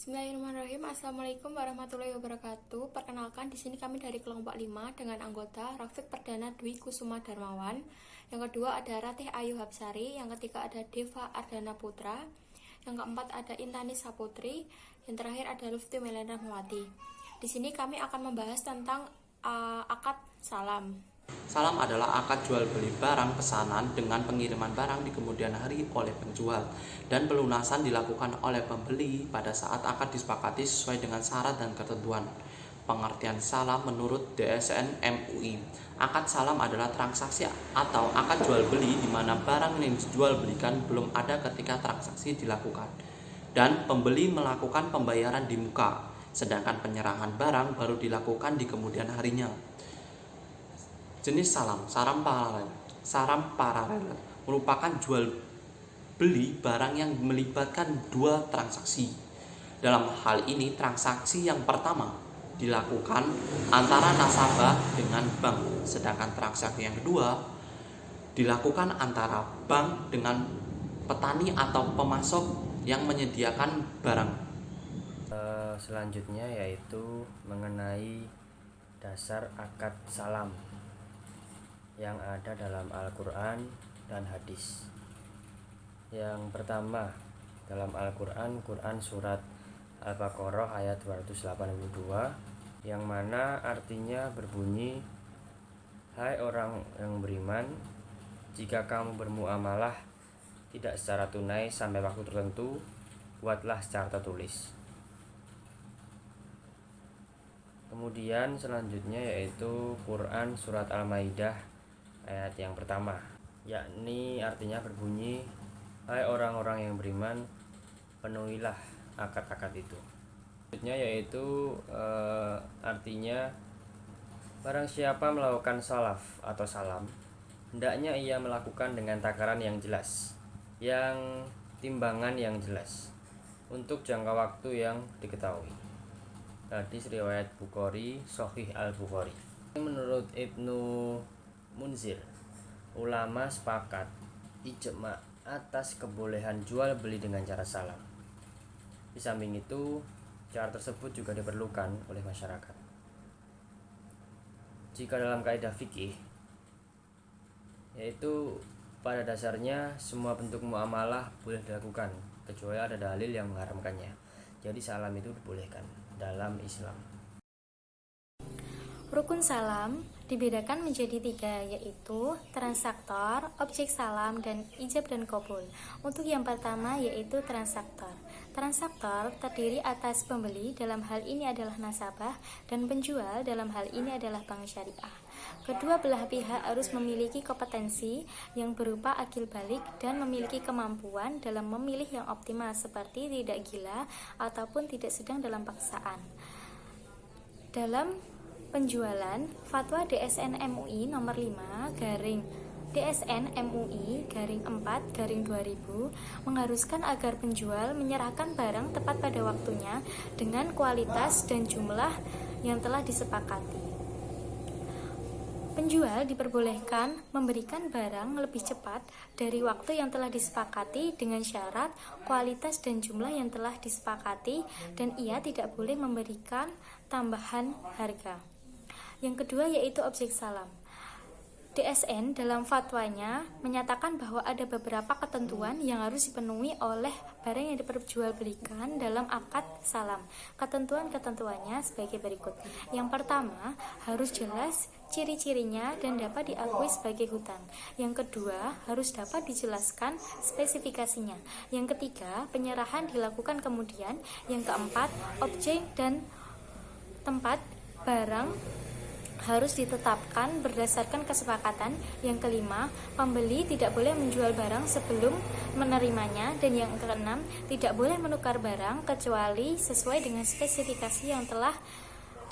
Bismillahirrahmanirrahim. Assalamualaikum warahmatullahi wabarakatuh. Perkenalkan, di sini kami dari kelompok 5 dengan anggota Rafiq Perdana Dwi Kusuma Darmawan. Yang kedua ada Ratih Ayu Hapsari, yang ketiga ada Deva Ardana Putra, yang keempat ada Intani Saputri, yang terakhir ada Lufti Melena Mawati. Di sini kami akan membahas tentang akad salam. Salam adalah akad jual beli barang pesanan dengan pengiriman barang di kemudian hari oleh penjual dan pelunasan dilakukan oleh pembeli pada saat akad disepakati sesuai dengan syarat dan ketentuan. Pengertian salam menurut DSN MUI. Akad salam adalah transaksi atau akad jual beli di mana barang yang dijual belikan belum ada ketika transaksi dilakukan dan pembeli melakukan pembayaran di muka, sedangkan penyerahan barang baru dilakukan di kemudian harinya. Jenis salam paralel merupakan jual beli barang yang melibatkan dua transaksi. Dalam hal ini, transaksi yang pertama dilakukan antara nasabah dengan bank, sedangkan transaksi yang kedua dilakukan antara bank dengan petani atau pemasok yang menyediakan barang. Selanjutnya yaitu mengenai dasar akad salam yang ada dalam Al-Quran dan hadis. Yang pertama, dalam Al-Quran, Quran surat Al-Baqarah ayat 282, yang mana artinya berbunyi, "Hai orang yang beriman, jika kamu bermuamalah tidak secara tunai sampai waktu tertentu, buatlah secara tertulis." Kemudian selanjutnya yaitu Quran surat Al-Maidah ayat yang pertama, yakni artinya berbunyi, "Hai orang-orang yang beriman, penuhilah akad-akad itu." Selanjutnya yaitu artinya barang siapa melakukan salaf atau salam, hendaknya ia melakukan dengan takaran yang jelas, yang timbangan yang jelas, untuk jangka waktu yang diketahui. Hadis riwayat Bukhari, Sahih Al-Bukhari. Menurut Ibnu Munzir, ulama sepakat ijma atas kebolehan jual beli dengan cara salam. Di samping itu, cara tersebut juga diperlukan oleh masyarakat. Jika dalam kaidah fikih, yaitu pada dasarnya semua bentuk muamalah boleh dilakukan kecuali ada dalil yang mengharamkannya. Jadi salam itu dibolehkan dalam Islam. Rukun salam dibedakan menjadi 3, yaitu transaktor, objek salam, dan ijab dan qabul. Untuk yang pertama yaitu transaktor. Transaktor terdiri atas pembeli, dalam hal ini adalah nasabah, dan penjual, dalam hal ini adalah bank syariah. Kedua belah pihak harus memiliki kompetensi yang berupa akil balik dan memiliki kemampuan dalam memilih yang optimal, seperti tidak gila ataupun tidak sedang dalam paksaan. Dalam penjualan, Fatwa DSN MUI nomor 5 DSN MUI 4/2000 mengharuskan agar penjual menyerahkan barang tepat pada waktunya dengan kualitas dan jumlah yang telah disepakati. Penjual diperbolehkan memberikan barang lebih cepat dari waktu yang telah disepakati dengan syarat kualitas dan jumlah yang telah disepakati, dan ia tidak boleh memberikan tambahan harga. Yang kedua yaitu objek salam. DSN dalam fatwanya menyatakan bahwa ada beberapa ketentuan yang harus dipenuhi oleh barang yang diperjualbelikan dalam akad salam. Ketentuan-ketentuannya sebagai berikut. Yang pertama, harus jelas ciri-cirinya dan dapat diakui sebagai hutang. Yang kedua, harus dapat dijelaskan spesifikasinya. Yang ketiga, penyerahan dilakukan kemudian. Yang keempat, objek dan tempat barang harus ditetapkan berdasarkan kesepakatan. Yang kelima, pembeli tidak boleh menjual barang sebelum menerimanya. Dan yang keenam, tidak boleh menukar barang kecuali sesuai dengan spesifikasi yang telah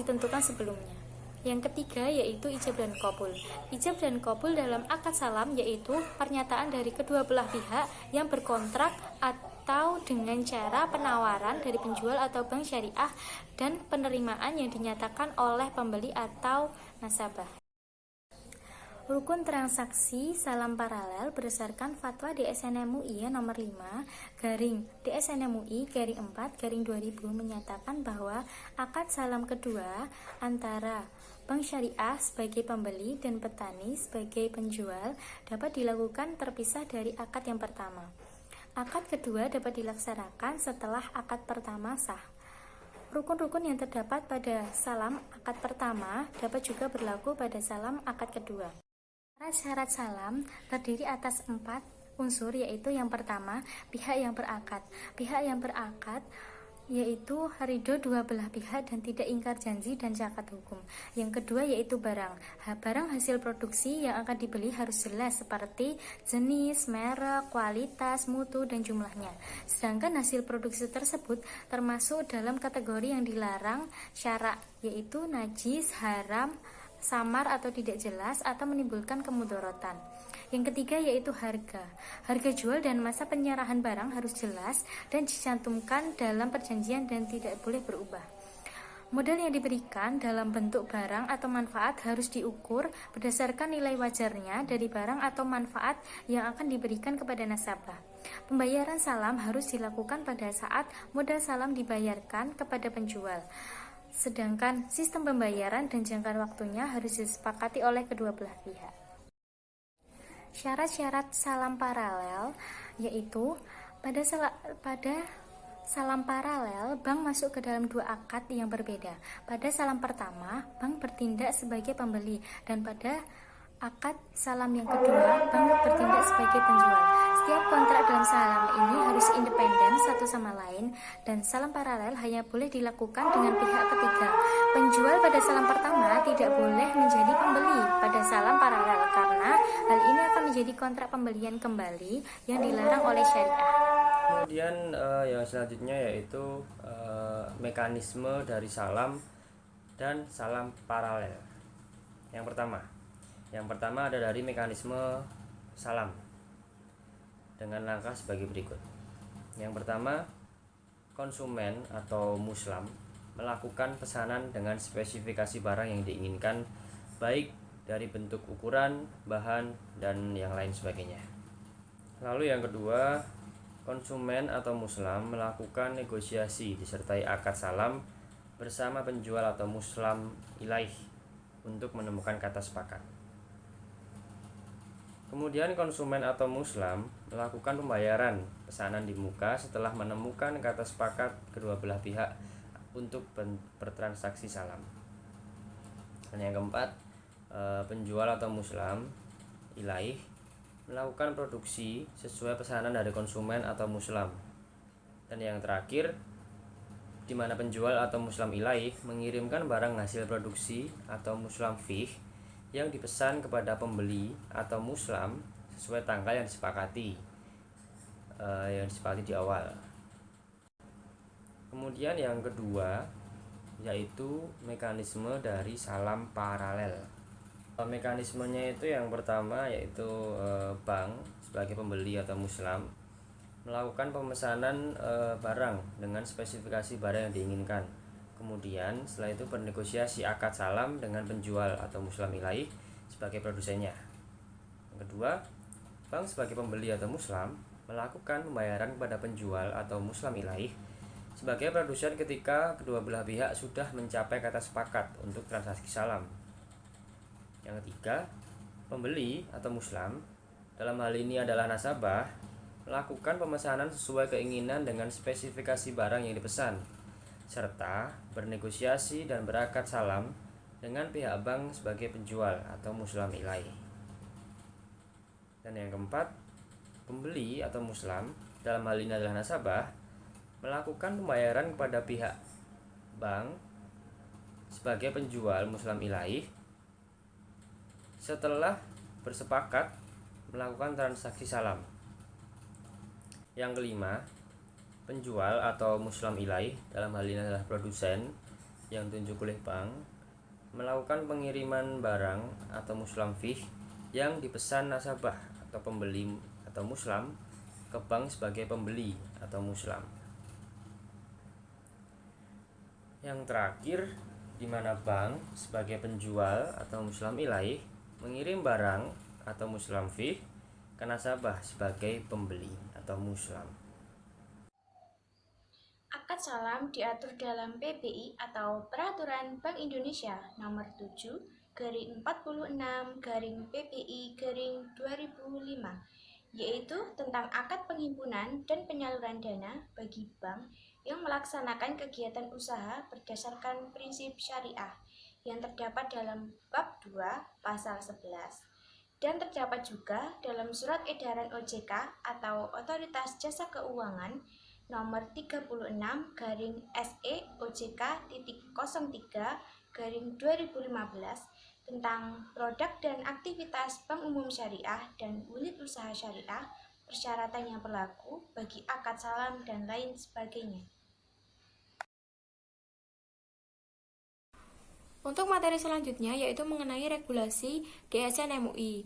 ditentukan sebelumnya. Yang ketiga yaitu ijab dan qabul. Ijab dan qabul dalam akad salam yaitu pernyataan dari kedua belah pihak yang berkontrak atau dengan cara penawaran dari penjual atau bank syariah dan penerimaan yang dinyatakan oleh pembeli atau nasabah. Rukun transaksi salam paralel berdasarkan fatwa DSN MUI nomor 5 garing DSN MUI garing 4 garing 2000 menyatakan bahwa akad salam kedua antara Bank Syariah sebagai pembeli dan petani sebagai penjual dapat dilakukan terpisah dari akad yang pertama. Akad kedua dapat dilaksanakan setelah akad pertama sah. Rukun-rukun yang terdapat pada salam akad pertama dapat juga berlaku pada salam akad kedua. Syarat salam terdiri atas 4 unsur, yaitu yang pertama, pihak yang berakad. Pihak yang berakad yaitu ridho dua belah pihak dan tidak ingkar janji dan cacat hukum. Yang kedua yaitu barang. Barang hasil produksi yang akan dibeli harus jelas seperti jenis, merek, kualitas, mutu, dan jumlahnya. Sedangkan hasil produksi tersebut termasuk dalam kategori yang dilarang syara, yaitu najis, haram, samar atau tidak jelas atau menimbulkan kemudorotan. Yang ketiga yaitu harga. Harga jual dan masa penyerahan barang harus jelas dan dicantumkan dalam perjanjian dan tidak boleh berubah. Modal yang diberikan dalam bentuk barang atau manfaat harus diukur berdasarkan nilai wajarnya dari barang atau manfaat yang akan diberikan kepada nasabah. Pembayaran salam harus dilakukan pada saat modal salam dibayarkan kepada penjual. Sedangkan sistem pembayaran dan jangka waktunya harus disepakati oleh kedua belah pihak. Syarat-syarat salam paralel yaitu pada salam paralel, bank masuk ke dalam 2 akad yang berbeda. Pada salam pertama, bank bertindak sebagai pembeli, dan pada akad salam yang kedua, bank bertindak sebagai penjual. Setiap kontrak dalam salam ini harus independen satu sama lain, dan salam paralel hanya boleh dilakukan dengan pihak ketiga. Penjual pada salam pertama tidak boleh menjadi pembeli pada salam paralel karena hal ini akan menjadi kontrak pembelian kembali yang dilarang oleh syariah. Kemudian yang selanjutnya yaitu mekanisme dari salam dan salam paralel. Yang pertama ada dari mekanisme salam dengan langkah sebagai berikut. Yang pertama, konsumen atau muslim melakukan pesanan dengan spesifikasi barang yang diinginkan, baik dari bentuk, ukuran, bahan, dan yang lain sebagainya. Lalu yang kedua, konsumen atau muslim melakukan negosiasi disertai akad salam bersama penjual atau muslim ilaih untuk menemukan kata sepakat. Kemudian konsumen atau muslim melakukan pembayaran pesanan di muka setelah menemukan kata sepakat kedua belah pihak untuk bertransaksi salam. Dan yang keempat, penjual atau muslim ilaih melakukan produksi sesuai pesanan dari konsumen atau muslim. Dan yang terakhir, di mana penjual atau muslim ilaih mengirimkan barang hasil produksi atau muslim fih yang dipesan kepada pembeli atau muslim sesuai tanggal yang disepakati di awal. Kemudian yang kedua yaitu mekanisme dari salam paralel. Mekanismenya itu yang pertama yaitu bank sebagai pembeli atau muslim melakukan pemesanan barang dengan spesifikasi barang yang diinginkan. Kemudian setelah itu bernegosiasi akad salam dengan penjual atau muslim ilaih sebagai produsennya. Yang kedua, bank sebagai pembeli atau muslim melakukan pembayaran kepada penjual atau muslim ilaih sebagai produsen ketika kedua belah pihak sudah mencapai kata sepakat untuk transaksi salam. Yang ketiga, pembeli atau muslim, dalam hal ini adalah nasabah, melakukan pemesanan sesuai keinginan dengan spesifikasi barang yang dipesan, serta bernegosiasi dan berakad salam dengan pihak bank sebagai penjual atau muslim ilaih. Dan yang keempat, pembeli atau muslim, dalam hal ini adalah nasabah, melakukan pembayaran kepada pihak bank sebagai penjual muslim ilaih setelah bersepakat melakukan transaksi salam. Yang kelima, penjual atau muslim ilaih, dalam hal ini adalah produsen yang ditunjuk oleh bank, melakukan pengiriman barang atau muslim fih yang dipesan nasabah atau pembeli atau muslim ke bank sebagai pembeli atau muslim. Yang terakhir, di mana bank sebagai penjual atau muslim ilaih mengirim barang atau muslam fih ke nasabah sebagai pembeli atau muslam. Akad salam diatur dalam PBI atau Peraturan Bank Indonesia Nomor 7/46/PBI/2005, yaitu tentang akad penghimpunan dan penyaluran dana bagi bank yang melaksanakan kegiatan usaha berdasarkan prinsip syariah yang terdapat dalam bab 2 pasal 11 dan terdapat juga dalam Surat Edaran OJK atau Otoritas Jasa Keuangan nomor 36/SE OJK.03/2015 tentang produk dan aktivitas bank umum syariah dan unit usaha syariah, persyaratan yang berlaku bagi akad salam dan lain sebagainya. Untuk materi selanjutnya yaitu mengenai regulasi DSN MUI.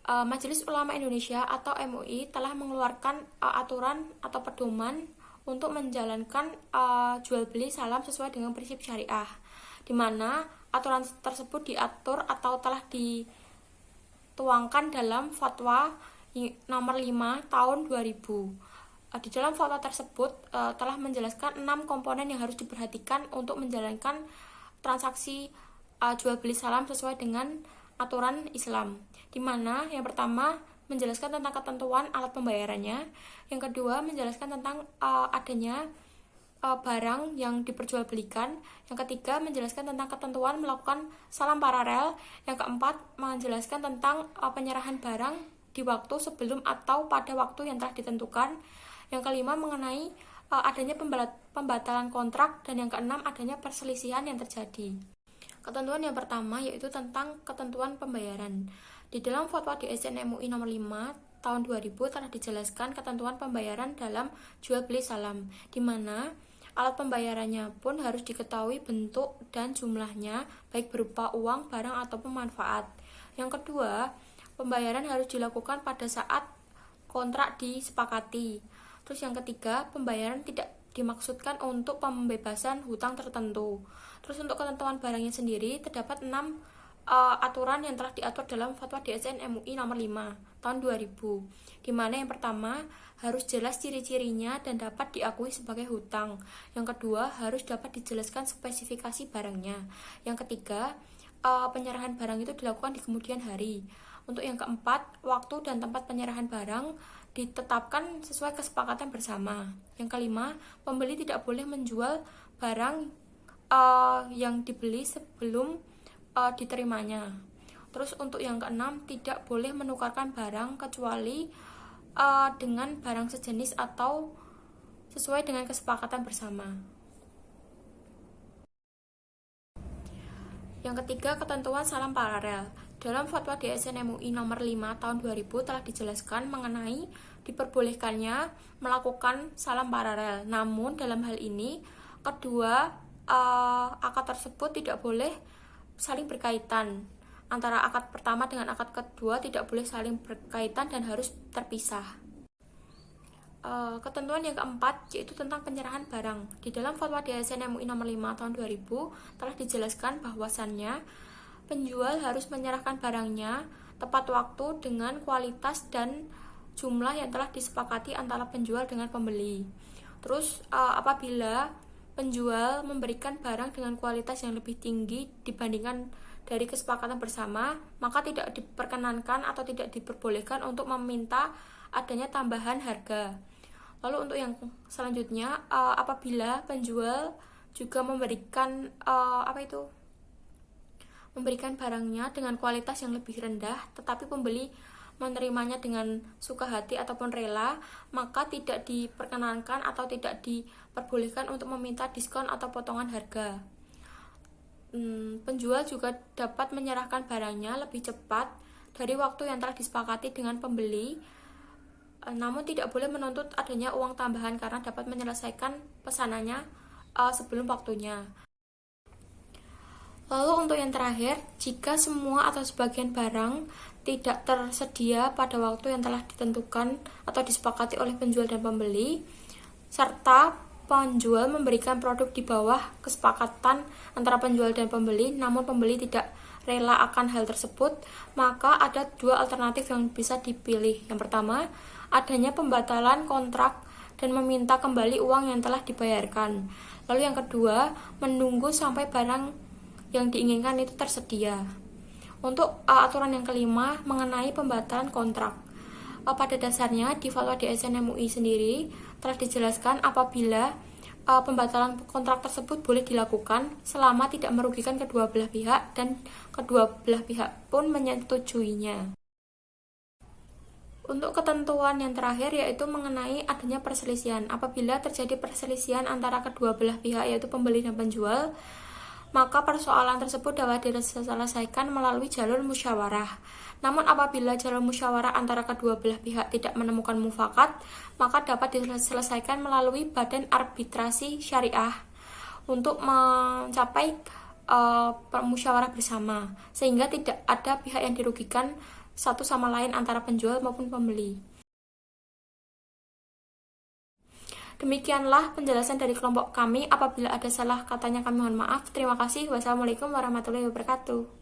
Majelis Ulama Indonesia atau MUI telah mengeluarkan aturan atau pedoman untuk menjalankan jual beli salam sesuai dengan prinsip syariah, di mana aturan tersebut diatur atau telah dituangkan dalam Fatwa nomor 5 tahun 2000. Di dalam fatwa tersebut telah menjelaskan 6 komponen yang harus diperhatikan untuk menjalankan transaksi jual beli salam sesuai dengan aturan Islam, di mana yang pertama menjelaskan tentang ketentuan alat pembayarannya, yang kedua menjelaskan tentang adanya barang yang diperjualbelikan, yang ketiga menjelaskan tentang ketentuan melakukan salam paralel, yang keempat menjelaskan tentang penyerahan barang di waktu sebelum atau pada waktu yang telah ditentukan, yang kelima mengenai adanya pembatalan kontrak, dan yang keenam adanya perselisihan yang terjadi. Ketentuan yang pertama yaitu tentang ketentuan pembayaran. Di dalam Fatwa DSN MUI nomor 5 tahun 2000 telah dijelaskan ketentuan pembayaran dalam jual beli salam, di mana alat pembayarannya pun harus diketahui bentuk dan jumlahnya, baik berupa uang, barang, ataupun manfaat. Yang kedua, pembayaran harus dilakukan pada saat kontrak disepakati. Terus yang ketiga, pembayaran tidak dimaksudkan untuk pembebasan hutang tertentu. Terus untuk ketentuan barangnya sendiri terdapat 6 aturan yang telah diatur dalam Fatwa DSN MUI nomor 5 tahun 2000, di mana yang pertama harus jelas ciri-cirinya dan dapat diakui sebagai hutang. Yang kedua harus dapat dijelaskan spesifikasi barangnya. Yang ketiga penyerahan barang itu dilakukan di kemudian hari. Untuk yang keempat, waktu dan tempat penyerahan barang ditetapkan sesuai kesepakatan bersama. Yang kelima, pembeli tidak boleh menjual barang yang dibeli sebelum diterimanya. Terus untuk yang keenam, tidak boleh menukarkan barang kecuali dengan barang sejenis atau sesuai dengan kesepakatan bersama. Yang ketiga, ketentuan salam paralel. Dalam Fatwa DSN MUI nomor 5 tahun 2000 telah dijelaskan mengenai diperbolehkannya melakukan salam paralel. Namun dalam hal ini kedua akad tersebut tidak boleh saling berkaitan. Antara akad pertama dengan akad kedua tidak boleh saling berkaitan dan harus terpisah. Ketentuan yang keempat yaitu tentang penyerahan barang. Di dalam Fatwa DSN MUI nomor 5 tahun 2000 telah dijelaskan bahwasannya penjual harus menyerahkan barangnya tepat waktu dengan kualitas dan jumlah yang telah disepakati antara penjual dengan pembeli. Terus apabila penjual memberikan barang dengan kualitas yang lebih tinggi dibandingkan dari kesepakatan bersama, maka tidak diperkenankan atau tidak diperbolehkan untuk meminta adanya tambahan harga. Lalu untuk yang selanjutnya, apabila penjual juga memberikan memberikan barangnya dengan kualitas yang lebih rendah, tetapi pembeli menerimanya dengan suka hati ataupun rela, maka tidak diperkenankan atau tidak diperbolehkan untuk meminta diskon atau potongan harga. Penjual juga dapat menyerahkan barangnya lebih cepat dari waktu yang telah disepakati dengan pembeli, namun tidak boleh menuntut adanya uang tambahan karena dapat menyelesaikan pesanannya sebelum waktunya. Lalu untuk yang terakhir, jika semua atau sebagian barang tidak tersedia pada waktu yang telah ditentukan atau disepakati oleh penjual dan pembeli, serta penjual memberikan produk di bawah kesepakatan antara penjual dan pembeli, namun pembeli tidak rela akan hal tersebut, maka ada dua alternatif yang bisa dipilih. Yang pertama, adanya pembatalan kontrak dan meminta kembali uang yang telah dibayarkan. Lalu yang kedua, menunggu sampai barang yang diinginkan itu tersedia. Untuk aturan yang kelima mengenai pembatalan kontrak. Pada dasarnya di fatwa DSN MUI sendiri telah dijelaskan apabila pembatalan kontrak tersebut boleh dilakukan selama tidak merugikan kedua belah pihak dan kedua belah pihak pun menyetujuinya. Untuk ketentuan yang terakhir yaitu mengenai adanya perselisihan. Apabila terjadi perselisihan antara kedua belah pihak yaitu pembeli dan penjual, maka persoalan tersebut dapat diselesaikan melalui jalur musyawarah. Namun apabila jalur musyawarah antara kedua belah pihak tidak menemukan mufakat, maka dapat diselesaikan melalui badan arbitrasi syariah untuk mencapai musyawarah bersama, sehingga tidak ada pihak yang dirugikan satu sama lain antara penjual maupun pembeli. Demikianlah penjelasan dari kelompok kami. Apabila ada salah katanya kami mohon maaf. Terima kasih. Wassalamualaikum warahmatullahi wabarakatuh.